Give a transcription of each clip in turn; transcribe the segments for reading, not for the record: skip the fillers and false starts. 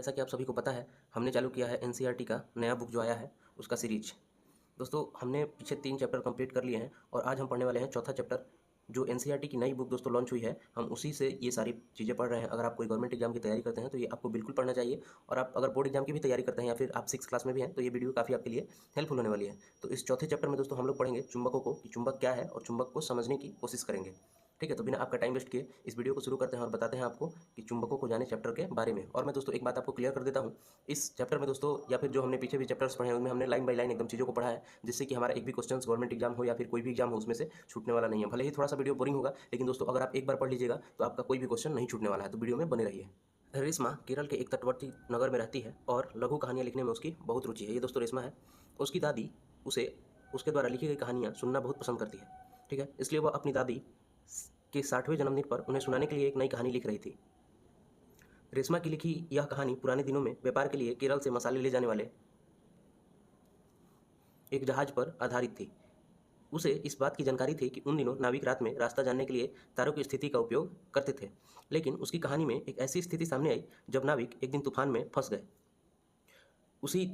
जैसा कि आप सभी को पता है, हमने चालू किया है एनसीईआरटी का नया बुक जो आया है उसका सीरीज। दोस्तों हमने पीछे 3 चैप्टर कंप्लीट कर लिए हैं और आज हम पढ़ने वाले हैं चौथा चैप्टर। जो एनसीईआरटी की नई बुक दोस्तों लॉन्च हुई है, हम उसी से ये सारी चीज़ें पढ़ रहे हैं। अगर आप कोई गवर्नमेंट एग्जाम की तैयारी करते हैं तो ये आपको बिल्कुल पढ़ना चाहिए, और आप अगर बोर्ड एग्जाम की भी तैयारी करते हैं या फिर आप 6th क्लास में भी हैं तो ये वीडियो काफ़ी आपके लिए हेल्पफुल होने वाली है। तो इस चौथे चैप्टर में दोस्तों हम लोग पढ़ेंगे चुंबकों को, कि चुंबक क्या है और चुंबक को समझने की कोशिश करेंगे। ठीक है, तो बिना आपका टाइम वेस्ट किए इस वीडियो को शुरू करते हैं और बताते हैं आपको कि चुंबकों को जाने चैप्टर के बारे में। और मैं दोस्तों एक बात आपको क्लियर कर देता हूँ, इस चैप्टर में दोस्तों या फिर जो हमने पीछे भी चैप्टर्स पढ़े हैं उनमें हमने लाइन बाय लाइन एकदम चीज़ों को पढ़ा है, जिससे कि हमारा एक भी क्वेश्चन गवर्नमेंट एग्जाम हो या फिर कोई भी एग्जाम हो उसमें से छूटने वाला नहीं है। भले ही थोड़ा सा वीडियो बोरिंग होगा, लेकिन दोस्तों अगर आप एक बार पढ़ लीजिएगा तो आपका कोई भी क्वेश्चन नहीं छूटने वाला है। तो वीडियो में बने रहिए। रेशमा केरल के एक तटवर्ती नगर में रहती है और लघु कहानियाँ लिखने में उसकी बहुत रुचि है। ये दोस्तों रेशमा है। उसकी दादी उसे उसके द्वारा लिखी गई कहानियाँ सुनना बहुत पसंद करती है। ठीक है, इसलिए वह अपनी दादी के 60वें जन्मदिन पर उन्हें सुनाने के लिए एक नई कहानी लिख रही थी। रेशमा की लिखी यह कहानी पुराने दिनों में व्यापार के लिए केरल से मसाले ले जाने वाले एक जहाज पर आधारित थी। उसे इस बात की जानकारी थी कि उन दिनों नाविक रात में रास्ता जानने के लिए तारों की स्थिति का उपयोग करते थे। लेकिन उसकी कहानी में एक ऐसी स्थिति सामने आई जब नाविक एक दिन तूफान में फंस गए। उसी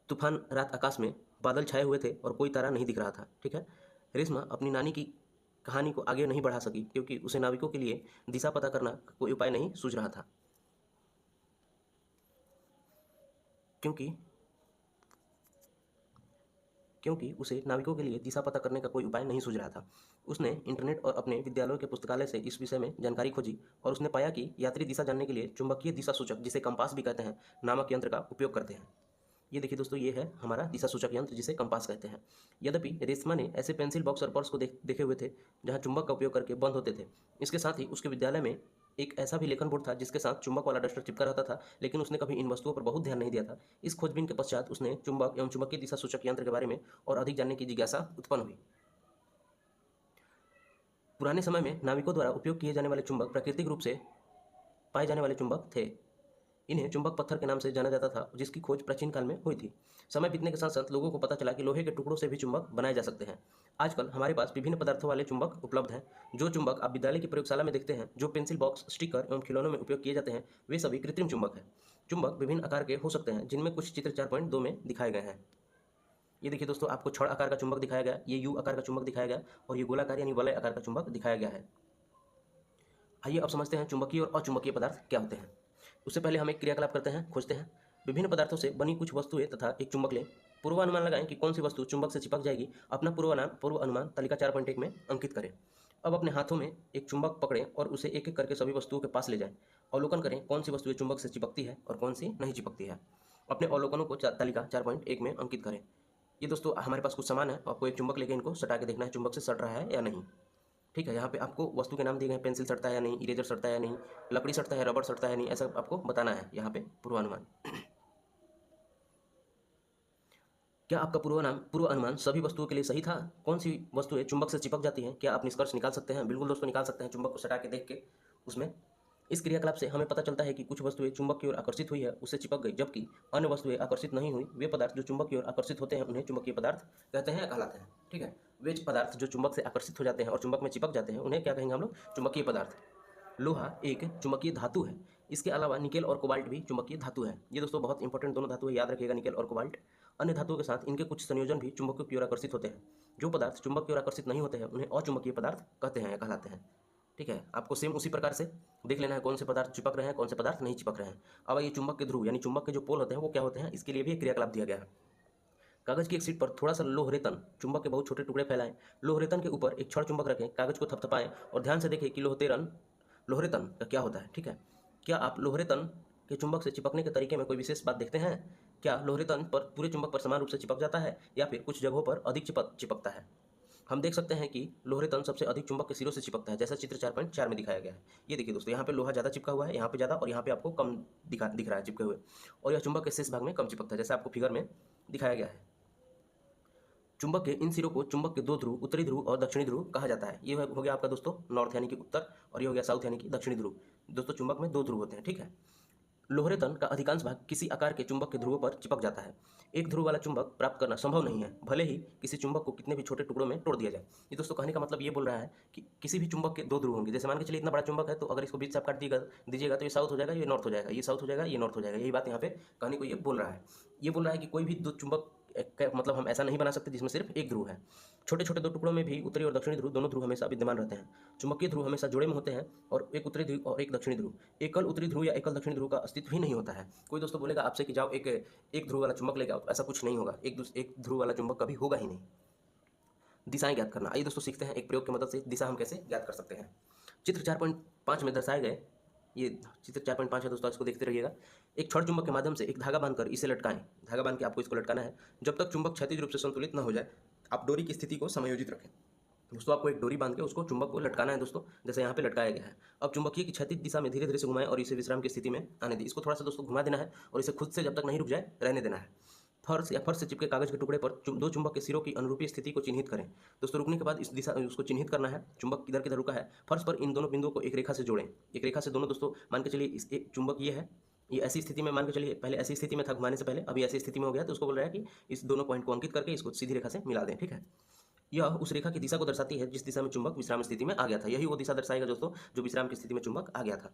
तूफान रात आकाश में बादल छाए हुए थे और कोई तारा नहीं दिख रहा था। ठीक है, रेशमा अपनी नानी की कहानी को आगे नहीं बढ़ा सकी क्योंकि उसे नाविकों के लिए दिशा पता करना कोई उपाय नहीं सूझ रहा था। क्योंकि उसे नाविकों के लिए दिशा पता करने का कोई उपाय नहीं सूझ रहा था। उसने इंटरनेट और अपने विद्यालय के पुस्तकालय से इस विषय में जानकारी खोजी और उसने पाया कि यात्री दिशा जानने के लिए चुंबकीय दिशा सूचक, जिसे कंपास भी कहते हैं, नामक यंत्र का उपयोग करते हैं। ये देखिए दोस्तों, ये है हमारा दिशा सूचक यंत्र जिसे कंपास कहते हैं। यद्यपि रेशमा ने ऐसे पेंसिल बॉक्स और पर्स को देखे हुए थे जहाँ चुंबक का उपयोग करके बंद होते थे। इसके साथ ही उसके विद्यालय में एक ऐसा भी लेखन बोर्ड था जिसके साथ चुंबक वाला डस्टर चिपका रहता था, लेकिन उसने कभी इन वस्तुओं पर बहुत ध्यान नहीं दिया था। इस खोजबीन के पश्चात उसने चुंबक एवं चुंबकीय दिशा सूचक यंत्र के बारे में और अधिक जानने की जिज्ञासा उत्पन्न हुई। पुराने समय में नाविकों द्वारा उपयोग किए जाने वाले चुंबक प्राकृतिक रूप से पाए जाने वाले चुंबक थे। इन्हें चुंबक पत्थर के नाम से जाना जाता था, जिसकी खोज प्राचीन काल में हुई थी। समय बीतने के साथ साथ लोगों को पता चला कि लोहे के टुकड़ों से भी चुंबक बनाए जा सकते हैं। आजकल हमारे पास विभिन्न पदार्थों वाले चुंबक उपलब्ध हैं। जो चुंबक आप विद्यालय की प्रयोगशाला में देखते हैं, जो पेंसिल बॉक्स, स्टिकर एवं खिलौनों में उपयोग किए जाते हैं, वे सभी कृत्रिम चुंबक हैं। चुंबक विभिन्न आकार के हो सकते हैं, जिनमें कुछ चित्र 4.2 में दिखाए गए हैं। ये देखिए दोस्तों, आपको छड़ आकार का चुंबक दिखाया गया, ये यू आकार का चुंबक दिखाया गया और ये गोलाकार यानी वलय आकार का चुंबक दिखाया गया है। आइए अब समझते हैं चुंबकीय और अचुंबकीय पदार्थ क्या होते हैं। उससे पहले हम एक क्रियाकलाप करते हैं, खोजते हैं। विभिन्न पदार्थों से बनी कुछ वस्तुएं तथा एक चुंबक लें। पूर्वानुमान लगाएं कि कौन सी वस्तु चुंबक से चिपक जाएगी। अपना पूर्व अनुमान तालिका 4.1 में अंकित करें। अब अपने हाथों में एक चुंबक पकड़ें और उसे एक एक करके सभी वस्तुओं के पास ले जाएं। अवलोकन करें कौन सी वस्तुएं चुंबक से चिपकती है और कौन सी नहीं चिपकती है। अपने अवलोकनों को तालिका 4.1 में अंकित करें। ये दोस्तों हमारे पास कुछ सामान है, आपको एक चुंबक लेके इनको सटा के देखना है चुंबक से सट रहा है या नहीं। ठीक है, यहाँ पे आपको वस्तु के नाम दिए गए हैं, पेंसिल सटता है या नहीं, इरेजर सटता है या नहीं, लकड़ी सटता है, रबड़ सटता है नहीं, ऐसा आपको बताना है यहाँ पे पूर्वानुमान। क्या आपका पूर्व अनुमान सभी वस्तुओं के लिए सही था? कौन सी वस्तुएं चुंबक से चिपक जाती हैं? क्या आप निष्कर्ष निकाल सकते हैं? बिल्कुल दोस्तों निकाल सकते हैं, चुंबक को सटा के देख के उसमें। इस क्रियाकलाप से हमें पता चलता है कि कुछ वस्तुएं चुंबक की ओर आकर्षित हुई है, उससे चिपक गई, जबकि अन्य वस्तुएं आकर्षित नहीं हुई। वे पदार्थ जो चुंबक की ओर आकर्षित होते हैं उन्हें चुंबकीय पदार्थ कहते हैं या कहलाते हैं। ठीक है, वे पदार्थ जो चुंबक से आकर्षित हो जाते हैं और चुंबक में चिपक जाते हैं उन्हें क्या कहेंगे हम लोग? चुंबकीय पदार्थ। लोहा एक चुंबकीय धातु है। इसके अलावा निकेल और कोबाल्ट भी चुंबकीय धातु है। ये दोस्तों बहुत इंपॉर्टेंट दोनों धातु है, याद रखिएगा, निकेल और कोबाल्ट। अन्य धातुओं के साथ इनके कुछ संयोजन भी चुंबक की ओर आकर्षित होते हैं। जो पदार्थ चुंबक की ओर आकर्षित नहीं होते हैं उन्हें अचुंबकीय पदार्थ कहते हैं या कहलाते हैं। ठीक है, आपको सेम उसी प्रकार से देख लेना है कौन से पदार्थ चिपक रहे हैं, कौन से पदार्थ नहीं चिपक रहे हैं। अब ये चुंबक के ध्रुव यानी चुंबक के जो पोल होते हैं वो क्या होते हैं, इसके लिए भी एक क्रियाकलाप दिया गया है। कागज की एक शीट पर थोड़ा सा लोहरेतन चुंबक के बहुत छोटे टुकड़े फैलाएं। लोहरेतन के ऊपर एक छड़ चुंबक रखें, कागज को थपथपाएं और ध्यान से देखें कि लोहरेतन का क्या होता है। ठीक है, क्या आप लोहरेतन के चुंबक से चिपकने के तरीके में कोई विशेष बात देखते हैं? क्या लोहरेतन पर पूरे चुंबक पर समान रूप से चिपक जाता है या फिर कुछ जगहों पर अधिक चिपकता है? हम देख सकते हैं कि लोहरेतन सबसे अधिक चुंबक के सिरों से चिपकता है, जैसा चित्र 4.4 में दिखाया गया है। ये देखिए दोस्तों, यहाँ पे लोहा ज़्यादा चिपका हुआ है, यहाँ पे ज़्यादा, और यहाँ पे आपको कम दिख रहा है चिपके हुए, और यह चुंबक के शेष भाग में कम चिपकता है, जैसा आपको फिगर में दिखाया गया है। चुंबक के इन सिरों को चुंबक के दो ध्रुव, उत्तरी ध्रुव और दक्षिणी ध्रुव कहा जाता है। ये हो गया आपका दोस्तों नॉर्थ यानी कि उत्तर, और ये हो गया साउथ यानी कि दक्षिणी ध्रुव। दोस्तों चुंबक में दो ध्रुव होते हैं। ठीक है, लोहरे तन का अधिकांश भाग किसी आकार के चुंबक के ध्रुवों पर चिपक जाता है। एक ध्रुव वाला चुंबक प्राप्त करना संभव नहीं है, भले ही किसी चुंबक को कितने भी छोटे टुकड़ों में तोड़ दिया जाए। ये दोस्तों कहने का मतलब ये बोल रहा है कि किसी भी चुंबक के दो ध्रुव होंगे। जैसे मान के चलिए इतना बड़ा चुंबक है, तो अगर इसको बीच से आप काट दीजिएगा तो ये साउथ हो जाएगा, ये नॉर्थ हो जाएगा, ये साउथ हो जाएगा, ये नॉर्थ हो जाएगा। यही बात यहाँ पे कहने को ये बोल रहा है। ये बोल रहा है कि कोई भी दो चुंबक मतलब हम ऐसा नहीं बना सकते जिसमें सिर्फ एक ध्रुव है। छोटे छोटे दो टुकड़ों में भी उत्तरी और दक्षिणी ध्रुव, दोनों ध्रुव हमेशा विद्यमान रहते हैं। चुंबकीय ध्रुव हमेशा जुड़े में होते हैं, और एक उत्तरी ध्रुव और एक दक्षिणी ध्रुव। एकल उत्तरी ध्रुव या एकल दक्षिणी ध्रुव का अस्तित्व ही नहीं होता है। कोई दोस्तों बोलेगा आपसे कि जाओ एक ध्रुव वाला चुंबक लेके आओ, तो ऐसा कुछ नहीं होगा। एक ध्रुव वाला चुंबक कभी होगा ही नहीं। दिशाएं ज्ञात करना, आइए दोस्तों सीखते हैं एक प्रयोग की मदद से दिशा हम कैसे ज्ञात कर सकते हैं। चित्र 4.5 में दर्शाए गए, ये चित्र 4.5 है दोस्तों, इसको देखते रहिएगा। एक छड़ चुंबक के माध्यम से एक धागा बांधकर इसे लटकाएं। धागा बांध के आपको इसको लटकाना है। जब तक चुंबक क्षैतिज रूप से संतुलित न हो जाए, आप डोरी की स्थिति को समायोजित रखें। दोस्तों आपको एक डोरी बांध के उसको चुंबक को लटकाना है दोस्तों, जैसे यहाँ पे लटकाया गया है। अब चुंबकीय की क्षैतिज दिशा में धीरे धीरे से घुमाएं और इसे विश्राम की स्थिति में आने दें। इसको थोड़ा सा दोस्तों घुमा देना है और इसे खुद से जब तक नहीं रुक जाए रहने देना है। फर्श से चिपके कागज के टुकड़े पर दो चुंबक के सिरों की अनुरूपी स्थिति को चिन्हित करें। दोस्तों रुकने के बाद इस दिशा उसको चिन्हित करना है, चुंबक किधर किधर रुका है। फर्श पर इन दोनों बिंदुओं को एक रेखा से जोड़ें। एक रेखा से दोनों दोस्तों मान के चलिए इस एक चुंबक ये है, ये ऐसी स्थिति में मान के चलिए पहले ऐसी स्थिति में था घुमाने से पहले, अभी ऐसी स्थिति में हो गया, तो उसको बोल रहा है कि इस दोनों पॉइंट को अंकित करके इसको सीधी रेखा से मिला दें। ठीक है, यह उस रेखा की दिशा को दर्शाती है जिस दिशा में चुंबक विश्राम स्थिति में आ गया था। यही वो दिशा दर्शाएगा दोस्तों जो विश्राम की स्थिति में चुंबक आ गया था।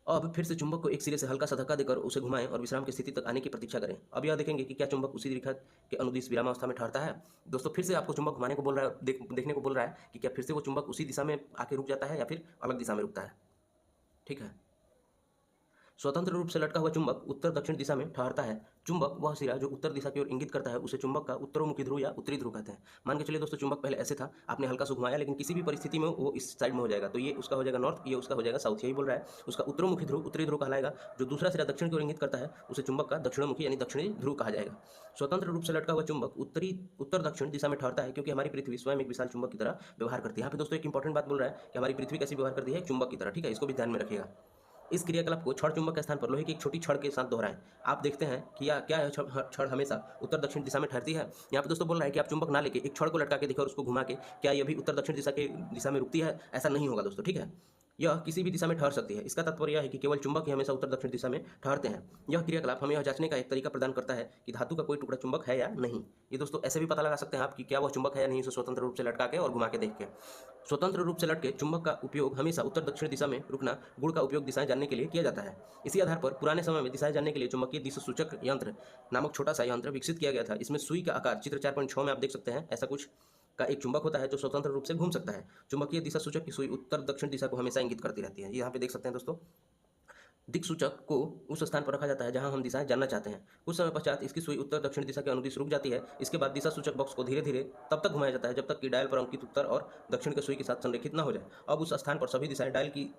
अब फिर से चुंबक को एक सिरे से हल्का सा धक्का देकर उसे घुमाएं और विश्राम की स्थिति तक आने की प्रतीक्षा करें। अब यह देखेंगे कि क्या चुंबक उसी रेखा के अनुदिश विरामावस्था में ठहरता है। दोस्तों फिर से आपको चुंबक घुमाने को बोल रहा है, देखने को बोल रहा है कि क्या फिर से वो चुंबक उसी दिशा में आके रुक जाता है या फिर अलग दिशा में रुकता है। ठीक है, स्वतंत्र रूप से लटका हुआ चुंबक उत्तर दक्षिण दिशा में ठहरता है। चुंबक वह सिरा जो उत्तर दिशा की ओर इंगित करता है उसे चुंबक का उत्तरोमुखी ध्रुव या उत्तरी ध्रुव कहते हैं। मान के चलिए दोस्तों चुंबक पहले ऐसे था, आपने हल्का सा घुमाया, लेकिन किसी भी परिस्थिति में वो इस साइड में हो जाएगा, तो ये उसका हो जाएगा नॉर्थ, ये उसका हो जाएगा साउथ। यही बोल रहा है उसका उत्तरोमुखी ध्रुव उत्तरी ध्रुव कहलाएगा। जो दूसरा सिरा दक्षिण की ओर इंगित करता है उसे चुंबक का दक्षिणमुखी यानी दक्षिणी ध्रुव कहा जाएगा। स्वतंत्र रूप से लटका हुआ चुंबक उत्तर दक्षिण दिशा में ठहरता है, क्योंकि हमारी पृथ्वी स्वयं एक विशाल चुंबक की तरह व्यवहार करती है। यहाँ पे दोस्तों एक इंपॉर्टेंट बात बोल रहा है कि हमारी पृथ्वी कैसी व्यवहार करती है, चुंबक की तरह। ठीक है, इसको भी ध्यान में रखिएगा। इस क्रियाकलाप को छड़ चुंबक के स्थान पर लोहे की एक छोटी छड़ के साथ दोहराएं। आप देखते हैं कि क्या यह छड़ हमेशा उत्तर दक्षिण दिशा में ठहरती है। यहाँ पे दोस्तों बोल रहा है कि आप चुंबक ना लेके एक छड़ को लटका के देखो और उसको घुमा के क्या यह भी उत्तर दक्षिण दिशा में रुकती है। ऐसा नहीं होगा दोस्तों। ठीक है, यह किसी भी दिशा में ठहर सकती है। इसका तात्पर्य यह है कि केवल चुंबक ही हमेशा उत्तर दक्षिण दिशा में ठहरते हैं। यह क्रियाकलाप हमें यह जांचने का एक तरीका प्रदान करता है कि धातु का कोई टुकड़ा चुंबक है या नहीं। ये दोस्तों ऐसे भी पता लगा सकते हैं आप कि क्या वह चुंबक है या नहीं, उसे स्वतंत्र रूप से लटका के और घुमा के देख के। स्वतंत्र रूप से लटके चुंबक का उपयोग हमेशा उत्तर दक्षिण दिशा में रुकना, गुण का उपयोग दिशाएं जानने के लिए किया जाता है। इसी आधार पर पुराने समय में दिशाएं जानने के लिए चुंबकीय दिशा सूचक यंत्र नामक छोटा सा यंत्र विकसित किया गया था। इसमें सुई का आकार चित्र 4.6 में आप देख सकते हैं, ऐसा कुछ का एक चुंबक होता है जो स्वतंत्र रूप से घूम सकता है। चुंबकीय दिशा सूचक की सुई उत्तर दक्षिण दिशा को हमेशा इंगित करती रहती है। यहाँ पे देख सकते हैं दोस्तों, दिक्सूचक को उस स्थान पर रखा जाता है जहां हम दिशाएं जानना चाहते हैं। कुछ समय पश्चात इसकी सुई उत्तर दक्षिण दिशा के अनुदिश रुक जाती है। इसके बाद दिशा सूचक बॉक्स को धीरे धीरे तब तक घुमाया जाता है जब तक कि डायल पर अंकित उत्तर और दक्षिण के सुई के साथ संरेखित न हो जाए। अब उस स्थान पर सभी दिशाएं डायल की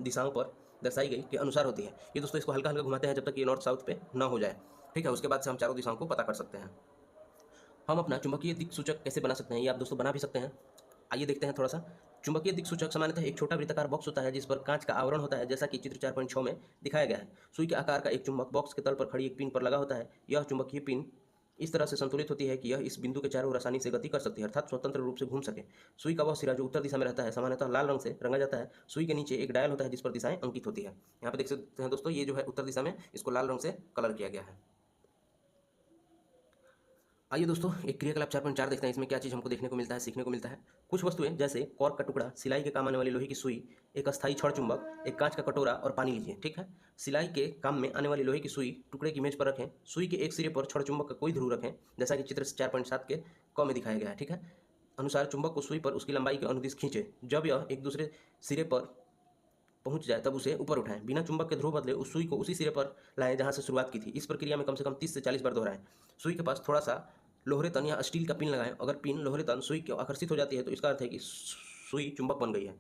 दिशाओं पर दर्शाई गई के अनुसार होती है। ये दोस्तों इसको हल्का हल्का घुमाते हैं जब तक ये नॉर्थ साउथ पे न हो जाए। ठीक है, उसके बाद से हम चारों दिशाओं को पता कर सकते हैं। हम अपना चुंबकीय दिक्सूचक कैसे बना सकते हैं, ये आप दोस्तों बना भी सकते हैं। आइए देखते हैं थोड़ा सा। चुंबकीय दिक्सूचक सामान्यतः एक छोटा वृत्ताकार बॉक्स होता है जिस पर कांच का आवरण होता है, जैसा कि चित्र 4.6 में दिखाया गया है। सुई के आकार का एक चुंबक बॉक्स के तल पर खड़ी एक पिन पर लगा होता है। यह चुंबकीय पिन इस तरह से संतुलित होती है कि यह इस बिंदु के चारों ओर आसानी से गति कर सकती है, अर्थात स्वतंत्र रूप से घूम सके। सुई का वह सिरा जो उत्तर दिशा में रहता है सामान्यतः लाल रंग से रंगा जाता है। सुई के नीचे एक डायल होता है जिस पर दिशाएं अंकित होती है। यहाँ पे देख सकते हैं दोस्तों, ये जो है उत्तर दिशा में, इसको लाल रंग से कलर किया गया है। आइए दोस्तों एक क्रियाकलाप 4.4 देखते हैं। इसमें क्या चीज़ हमको देखने को मिलता है, सीखने को मिलता है। कुछ वस्तुएं जैसे कॉर्क का टुकड़ा, सिलाई के काम आने वाली लोहे की सुई, एक अस्थायी छड़ चुंबक, एक कांच का कटोरा और पानी लीजिए। ठीक है, सिलाई के काम में आने वाली लोहे की सुई टुकड़े की मेज पर रखें। सुई के एक सिरे पर छड़ चुंबक का कोई ध्रुव रखें, जैसा कि चित्र 4.7 के क में दिखाया गया है। ठीक है, अनुसार चुंबक को सुई पर उसकी लंबाई के अनुदिश खींचे। जब यह एक दूसरे सिरे पर पहुंच जाए तब उसे ऊपर उठाएं। बिना चुंबक के ध्रुव बदले उस सुई को उसी सिरे पर लाएं जहां से शुरुआत की थी। इस प्रक्रिया में कम से कम 30 से 40 बार दोहराएं। सुई के पास थोड़ा सा लोहरे तन या स्टील का पिन लगाएं। अगर पिन लोहरे तन सुई की आकर्षित हो जाती है तो इसका अर्थ है कि सुई चुंबक बन गई है।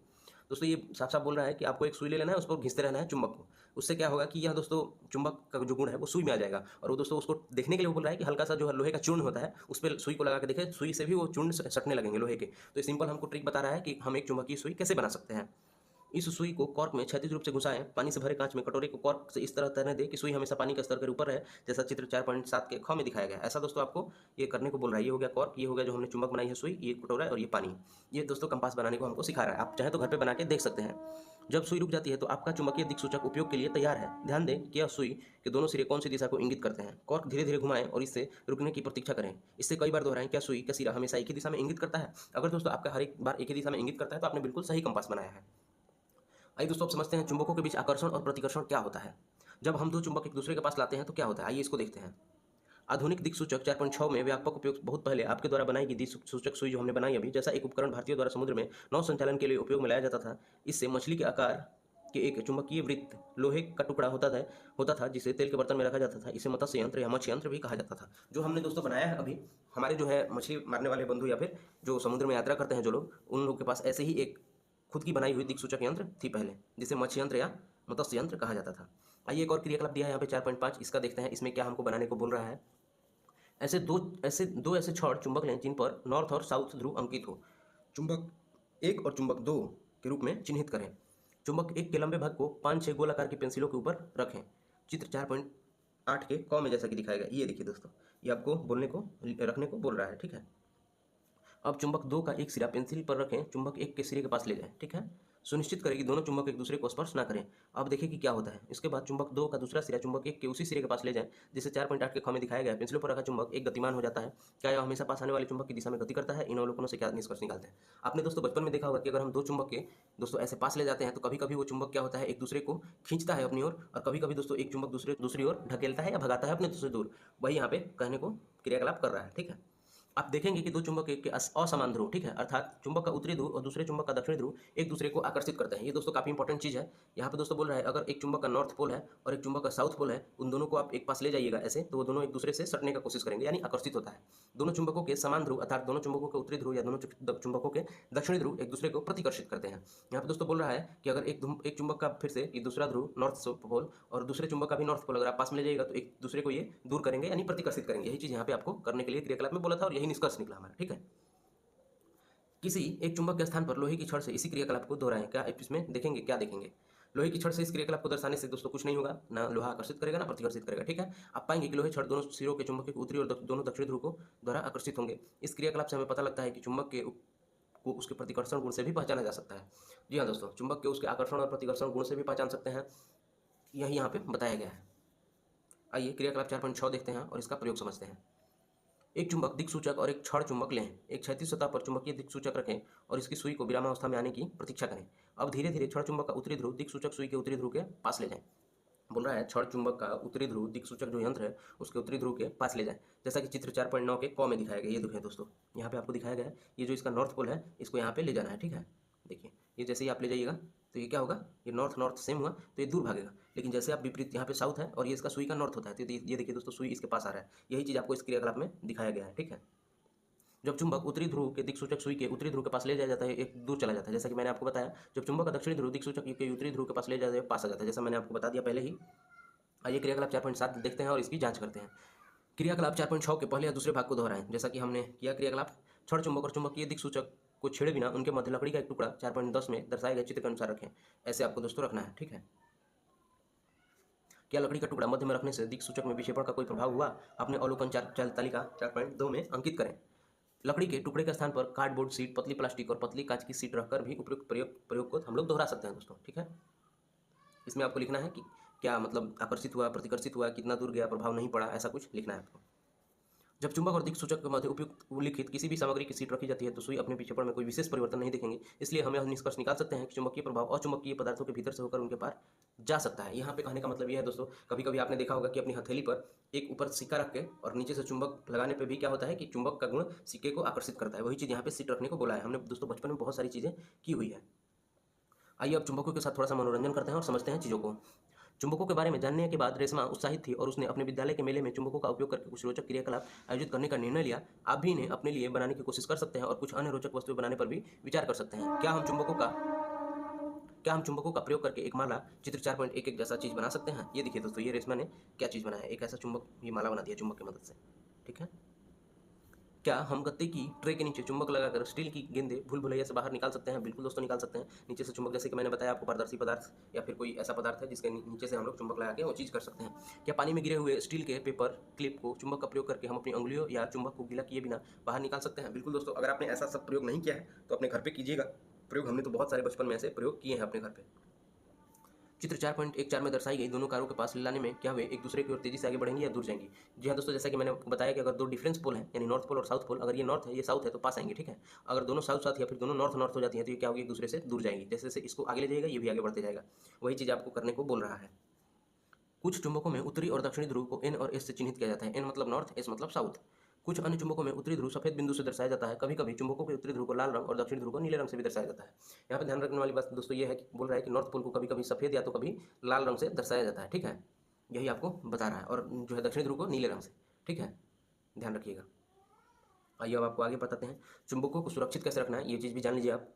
दोस्तों ये साफ साफ बोल रहा है कि आपको एक सुई ले लेना है, उस पर घिसते रहना है चुंबक को। उससे क्या होगा कि यह दोस्तों चुंबक का जो गुण है वो सुई में आ जाएगा। और वो दोस्तों उसको देखने के लिए वो बोल रहा है कि हल्का सा जो लोहे का चूर्ण होता है उस पर सुई को लगा के देखें, सुई से भी वो चूर्ण सटने लगेंगे लोहे के। तो ये सिंपल हमको ट्रिक बता रहा है कि हम एक चुंबकीय सुई कैसे बना सकते हैं। इस सुई को कॉर्क में क्षैतिज रूप से घुसाएं, पानी से भरे कांच में कटोरे को कॉर्क से इस तरह तैरने दें कि सुई हमेशा पानी के स्तर के ऊपर रहे, जैसा चित्र 4.7 के ख में दिखाया गया है। ऐसा दोस्तों आपको ये करने को बोल रहा है। ये हो गया कॉर्क, ये हो गया जो हमने चुंबक बनाई है सुई, ये कटोरा और ये पानी। ये दोस्तों कंपास बनाने को हमको सिखा रहा है। आप चाहे तो घर पे बना के देख सकते हैं। जब सुई रुक जाती है तो आपका चुंबकीय दिक्सूचक उपयोग के लिए तैयार है। ध्यान दें कि यह सुई के दोनों सिरे कौन सी दिशा को इंगित करते हैं। कॉर्क धीरे धीरे घुमाएं और इससे रुकने की प्रतीक्षा करें। इससे कई बार दोहराएं, क्या सुई का सिरा हमेशा एक ही दिशा में इंगित करता है। अगर दोस्तों आपका हर एक बार एक ही दिशा में इंगित करता है तो आपने बिल्कुल सही कंपास बनाया है। आइए दोस्तों अब समझते हैं चुंबकों के बीच आकर्षण और प्रतिकर्षण क्या होता है। जब हम दो चुंबक एक दूसरे के पास लाते हैं तो क्या होता है, आइए इसको देखते हैं। आधुनिक दिक्सूचक 4.6 में व्यापक उपयोग बहुत पहले आपके द्वारा बनाई गई दिक्सूचक सुई जो हमने बनाई अभी, जैसा एक उपकरण भारतीयों द्वारा समुद्र में नौ संचालन के लिए उपयोग में लाया जाता था। इससे मछली के आकार के एक चुंबकीय वृत्त लोहे का टुकड़ा होता था जिसे तेल के बर्तन में रखा जाता था। इसे मत्स्य यंत्र या मत्स्य यंत्र भी कहा जाता था। जो हमने दोस्तों बनाया है अभी, हमारे जो है मछली मारने वाले बंधु या फिर जो समुद्र में यात्रा करते हैं जो लोग, उन लोगों के पास ऐसे ही एक खुद की बनाई हुई दिक्सूचक यंत्र थी पहले, जिसे मत्स्य यंत्र या मत्स्य यंत्र कहा जाता था। आइए एक और क्रियाकलाप दिया है यहाँ पे 4.5, इसका देखते हैं इसमें क्या हमको बनाने को बोल रहा है। ऐसे दो ऐसे छड़ चुंबक लें जिन पर नॉर्थ और साउथ ध्रुव अंकित हो। चुंबक 1 और चुंबक 2 के रूप में चिन्हित करें। चुंबक 1 के लंबे भाग को 5-6 गोलाकार की पेंसिलों के ऊपर रखें। चित्र 4.8 के क में जैसा कि दिखाया गया, ये देखिए दोस्तों, ये आपको बोलने को रखने को बोल रहा है, ठीक है। अब चुंबक 2 का एक सिरा पेंसिल पर रखें, चुंबक 1 के सिरे के पास ले जाएं, ठीक है। सुनिश्चित करें कि दोनों चुंबक एक दूसरे को स्पर्श ना करें। अब देखिए कि क्या होता है। इसके बाद चुंबक 2 का दूसरा सिरा चुंबक 1 के उसी सिरे के पास ले जाएं, जिसे 4.8 के ख में दिखाया गया है। पेंसिलों पर रखा चुंबक एक गतिमान हो जाता है। क्या यह हमेशा पास आने वाले चुंबक की दिशा में गति करता है। इन अवलोकनों से क्या निष्कर्ष निकालते हैं। आपने दोस्तों बचपन में देखा होगा कि अगर हम दो चुंबक के दोस्तों ऐसे पास ले जाते हैं तो कभी कभी वो चुंबक क्या होता है, एक दूसरे को खींचता है अपनी ओर, और कभी कभी दोस्तों एक चुंबक दूसरी ओर ढकेलता है या भगाता है अपने से दूर। वही यहाँ पे कहने को क्रियाकलाप कर रहा है, ठीक है। आप देखेंगे कि दो चुंबक के असमान ध्रुव, ठीक है, अर्थात चुंबक का उत्तरी ध्रुव और दूसरे चुंबक का दक्षिणी ध्रुव एक दूसरे को आकर्षित करते हैं। ये दोस्तों काफी इंपॉर्टेंट चीज है। यहाँ पे दोस्तों बोल रहा है अगर एक चुंबक का नॉर्थ पोल है और एक चुंबक का साउथ पोल है, उन दोनों को आप एक पास ले जाइएगा ऐसे, तो वो दोनों एक दूसरे से सटने का कोशिश करेंगे, यानी आकर्षित होता है। दोनों चुंबकों के समान ध्रुव अर्थात दोनों चुंबकों के उत्तरी ध्रुव या दोनों चुंबकों के दक्षिणी ध्रुव एक दूसरे को प्रतिकर्षित करते हैं। यहाँ पे दोस्तों बोल रहा है कि अगर एक चुंबक का फिर से दूसरा ध्रुव नॉर्थ पोल और दूसरे चुंबक का भी नॉर्थ पोल अगर आप पास में ले जाइएगा तो एक दूसरे को ये दूर करेंगे यानी प्रतिकर्षित करेंगे। यही चीज यहाँ पे आपको करने के लिए क्रियाकलाप में बोला था और यही निष्कर्ष निकला हमारा, ठीक है। किसी एक चुंबक के स्थान पर लोहे की छड़ से इसी क्रियाकलाप को दोहराएं। क्या इसमें देखेंगे, क्या देखेंगे। लोहे की छड़ से इस क्रियाकलाप को दर्शाने से दोस्तों कुछ नहीं होगा, ना लोहा आकर्षित करेगा ना प्रतिकर्षित करेगा, ठीक है। आप पाएंगे कि लोहे छड़ दोनों सिरों के चुंबक के उत्तरी और दोनों दक्षिणी ध्रुव को द्वारा आकर्षित होंगे। इस क्रियाकलाप से हमें पता लगता है कि चुंबक को उसके प्रतिकर्षण गुण से भी पहचाना जा सकता है। जी हाँ दोस्तों, चुंबक के उसके आकर्षण और प्रतिकर्षण गुण से भी पहचान सकते हैं, यही यहाँ पे बताया गया है। आइए क्रियाकलाप 4.6 देखते हैं और इसका प्रयोग समझते हैं। एक चुंबक दिक्सूचक और एक छड़ चुंबक लें। एक क्षैतिज सतह पर चुंबकीय दिक्सूचक रखें और इसकी सुई को विरामावस्था में आने की प्रतीक्षा करें। अब धीरे धीरे छड़ चुंबक का उत्तरी ध्रुव दिक्सूचक सुई के उत्तरी ध्रुव के पास ले जाएं। बोल रहा है छड़ चुंबक का उत्तरी ध्रुव दिक्सूचक जो यंत्र है उसके उत्तरी ध्रुव के पास ले जाएं, जैसा कि चित्र 4.9 के क में दिखाया गया। ये देखिए दोस्तों, यहाँ पे आपको दिखाया गया है, ये जो इसका नॉर्थ पोल है इसको यहाँ पे ले जाना है, ठीक है। देखिए ये जैसे ही आप ले जाइएगा तो ये क्या होगा, ये नॉर्थ नॉर्थ सेम हुआ तो ये दूर भागेगा। लेकिन जैसे आप विपरीत, यहाँ पे साउथ है और ये इसका सुई का नॉर्थ होता है, तो ये देखिए दोस्तों सुई इसके पास आ रहा है। यही चीज़ आपको इस क्रियाकलाप में दिखाया गया है, ठीक है। जब चुंबक उत्तरी ध्रुव के दिक्सूचक सुई के उत्तरी ध्रुव के पास ले जाया जाता है, एक दूर चला जाता है, जैसा कि मैंने आपको बताया। जब चुंबक का दक्षिणी ध्रुव दिक्सूचक के उत्तरी ध्रुव के पास ले जाता है, पास आ जाता है, जैसा मैंने आपको बता दिया पहले ही। आइए क्रियाकलाप 4.7 देखते हैं और इसकी जांच करते हैं। क्रियाकलाप 4.6 के पहले या दूसरे भाग को दोहराएं, जैसा कि हमने किया। क्रियाकलाप छड़ चुंबक और चुंबकीय दिक्सूचक को छेड़े बिना उनके मध्य लकड़ी का एक टुकड़ा 4.10 में दर्शाए गए चित्र के अनुसार रखें। ऐसे आपको दोस्तों रखना है, ठीक है। क्या लकड़ी का टुकड़ा मध्य में रखने से दिक्सूचक में विक्षेपण का कोई प्रभाव हुआ। अपने अवलोकन तालिका 4.2 में अंकित करें। लकड़ी के टुकड़े के स्थान पर कार्डबोर्ड शीट, पतली प्लास्टिक और पतली कांच की शीट रखकर भी उपयुक्त प्रयोग को हम लोग दोहरा सकते हैं दोस्तों, ठीक है। इसमें आपको लिखना है कि क्या मतलब आकर्षित हुआ, प्रतिकर्षित हुआ, कितना दूर गया, प्रभाव नहीं पड़ा, ऐसा कुछ लिखना है आपको। जब चुंबक और दिक्सूचक के मध्य उपयुक्त उल्लिखित किसी भी सामग्री की सीट रखी जाती है तो सुई अपने विक्षेपण में कोई विशेष परिवर्तन नहीं देखेंगे। इसलिए हमें निष्कर्ष निकाल सकते हैं कि चुंबकीय प्रभाव अचुंबकीय पदार्थों के भीतर से होकर उनके पार जा सकता है। यहाँ पे कहने का मतलब यह है दोस्तों, कभी कभी आपने देखा होगा कि अपनी हथेली पर एक ऊपर सिक्का रख के और नीचे से चुंबक लगाने पर भी क्या होता है कि चुंबक का गुण सिक्के को आकर्षित करता है। वही चीज़ यहाँ पे सीट रखने को बोला है। हमने दोस्तों बचपन में बहुत सारी चीज़ें की हुई है। आइए अब चुंबकों के साथ थोड़ा सा मनोरंजन करते हैं और समझते हैं चीज़ों को। चुंबकों के बारे में जानने के बाद रेशमा उत्साहित थी और उसने अपने विद्यालय के मेले में चुंबकों का उपयोग करके कुछ रोचक क्रियाकलाप आयोजित करने का निर्णय लिया। आप भी इन्हें अपने लिए बनाने की कोशिश कर सकते हैं और कुछ अन्य रोचक वस्तुएं बनाने पर भी विचार कर सकते हैं। क्या हम चुंबकों का प्रयोग करके एक माला चित्र 4.11 जैसा चीज बना सकते हैं। ये देखिए दोस्तों, ये रेशमा ने क्या चीज़ बनाया है, एक ऐसा चुंबक, ये माला बना दिया चुंबक की मदद से, ठीक है। क्या हम गत्ते की ट्रे के नीचे चुंबक लगाकर स्टील की गेंदें भूल भुलैया से बाहर निकाल सकते हैं? बिल्कुल दोस्तों निकाल सकते हैं। नीचे से चुंबक, जैसे कि मैंने बताया आपको, पारदर्शी पदार्थ या फिर कोई ऐसा पदार्थ है जिसके नीचे से हम लोग चुंबक लगा के वो चीज़ कर सकते हैं। क्या पानी में गिरे हुए स्टील के पेपर क्लिप को चुंबक का प्रयोग करके हम अपनी अंगुलियों या चुंबक को गीला किए बिना बाहर निकाल सकते हैं? बिल्कुल दोस्तों, अगर आपने ऐसा सब प्रयोग नहीं किया है तो अपने घर पे कीजिएगा प्रयोग। हमने तो बहुत सारे बचपन में ऐसे प्रयोग किए हैं अपने घर पे। चित्र 4.14 में दर्शाई गई दोनों कारों के पास लाने में क्या वे एक दूसरे की ओर तेजी से आगे बढ़ेंगी या दूर जाएंगी? जी हाँ दोस्तों, जैसा कि मैंने बताया कि अगर दो डिफरेंस पोल हैं, यानी नॉर्थ पोल और साउथ पोल, अगर ये नॉर्थ है ये साउथ है तो पास आएंगे, ठीक है। अगर दोनों साउथ साउथ या फिर दोनों नॉर्थ नॉर्थ हो जाती है तो ये क्या होगी, एक दूसरे से दूर जाएंगी। जैसे जैसे इसको आगे ले जाएगा ये भी आगे बढ़ते जाएगा। वही चीज़ आपको करने को बोल रहा है। कुछ चुंबकों में उत्तरी और दक्षिणी ध्रुव को एन और एस से चिन्हित किया जाता है। एन मतलब नॉर्थ, एस मतलब साउथ। कुछ अन्य चुंबकों में उत्तरी ध्रुव सफेद बिंदु से दर्शाया जाता है। कभी कभी चुंबकों के उत्तरी ध्रुव को लाल रंग और दक्षिणी ध्रुव को नीले रंग से भी दर्शाया जाता है। यहाँ पे ध्यान रखने वाली बात दोस्तों ये है कि बोल रहा है कि नॉर्थ पोल को कभी कभी सफेद या तो कभी लाल रंग से दर्शाया जाता है, ठीक है। यही आपको बता रहा है, और जो है दक्षिणी ध्रुव को नीले रंग से, ठीक है, ध्यान रखिएगा। आइए अब आपको आगे बताते हैं चुंबकों को सुरक्षित कैसे रखना है, ये चीज़ भी जान लीजिए आप।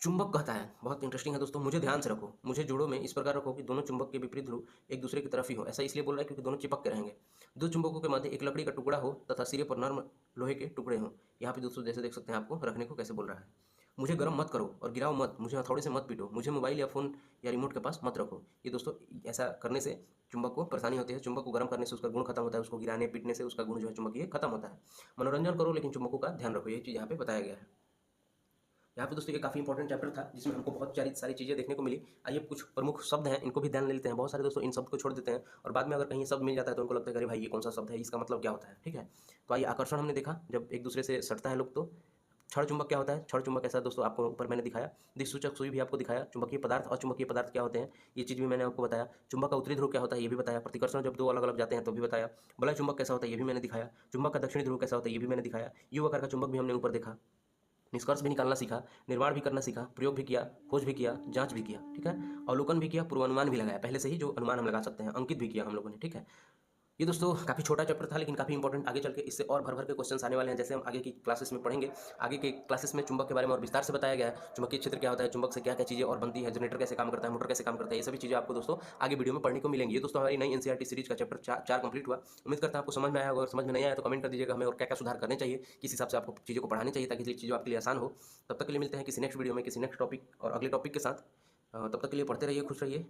चुंबक कहता है, बहुत इंटरेस्टिंग है दोस्तों, मुझे ध्यान से रखो, मुझे जोड़ों में इस प्रकार रखो कि दोनों चुंबक के विपरीत ध्रुव एक दूसरे की तरफ ही हो। ऐसा इसलिए बोल रहा है क्योंकि दोनों चिपक के रहेंगे। दो चुंबकों के मध्य एक लकड़ी का टुकड़ा हो तथा सिरे पर नर्म लोहे के टुकड़े हों। यहाँ पे दोस्तों जैसे देख सकते हैं आपको रखने को कैसे बोल रहा है। मुझे गर्म मत करो और गिराओ मत, मुझे हथौड़े से मत पीटो, मुझे मोबाइल या फोन या रिमोट के पास मत रखो। ये दोस्तों ऐसा करने से चुंबक को परेशानी होती है। चुंबक को गर्म करने से उसका गुण खत्म होता है, उसको गिराने पीटने से उसका गुण जो है चुंबकीय खत्म होता है। मनोरंजन करो लेकिन चुंबकों का ध्यान रखो, ये चीज़ यहाँ पे बताया गया है। यहाँ पे दोस्तों ये काफ़ी इंपॉर्टेंट चैप्टर था जिसमें हमको बहुत सारी चीज़ें देखने को मिली। आइए कुछ प्रमुख शब्द हैं इनको भी ध्यान ले लेते हैं। बहुत सारे दोस्तों इन शब्द को छोड़ देते हैं और बाद में अगर कहीं शब्द मिल जाता है तो उनको लगता है अरे भाई ये कौन सा शब्द है, इसका मतलब क्या होता है, ठीक है। तो आइए, आकर्षण हमने देखा, जब एक दूसरे से सटता है लोग तो। क्षण चुंबक क्या होता है? क्षण चुंबक ऐसा दोस्तों आपको ऊपर मैंने दिखाया। दिक्सूचक सुई भी आपको दिखाया। चुंबकीय पदार्थ और चुंबकीय पदार्थ क्या होते हैं ये चीज़ भी मैंने आपको बताया। चुंबक का उत्तरी ध्रुव क्या होता है ये भी बताया। प्रतिकर्षण जब दो अलग अलग जाते हैं तो भी बताया। बलय चुंबक कैसा होता है ये भी मैंने दिखाया। चुंबक का दक्षिणी ध्रुव कैसा होता है ये भी मैंने दिखाया। यू आकार का चुंबक भी हमने ऊपर देखा। निष्कर्ष भी निकालना सीखा, निर्माण भी करना सीखा, प्रयोग भी किया, खोज भी किया, जांच भी किया, ठीक है। अवलोकन भी किया, पूर्वानुमान भी लगाया, पहले से ही जो अनुमान हम लगा सकते हैं, अंकित भी किया हम लोगों ने, ठीक है। ये दोस्तों काफ़ी छोटा चैप्टर था लेकिन काफ़ी इंपॉर्टेंट। आगे चल के इससे और भर भर के क्वेश्चंस आने वाले हैं, जैसे हम आगे की क्लासेस में पढ़ेंगे। आगे के क्लासेस में चुंबक के बारे में और विस्तार से बताया गया है। चुंबकीय क्षेत्र क्या होता है, चुंबक से क्या क्या चीज़ें और बनती है, जनरेटर कैसे काम करता है, मोटर कैसे काम करता है, ये सभी चीज़ें आपको दोस्तों आगे वीडियो में पढ़ने को मिलेंगी। ये दोस्तों हमारी नई एनसीईआरटी सीरीज का चैप्टर 4 कंप्लीट हुआ। उम्मीद करता हूं आपको समझ में आया होगा। अगर समझ में नहीं आया तो कमेंट कर दीजिएगा हमें, और क्या क्या सुधार करने चाहिए, किस हिसाब से आपको चीज़ों को पढ़ानी चाहिए ताकि चीज़ें आपके लिए आसान हो। तब तक के लिए मिलते हैं किसी नेक्स्ट वीडियो में किसी नेक्स्ट टॉपिक और अगले टॉपिक के साथ। तब तक के लिए पढ़ते रहिए, खुश रहिए।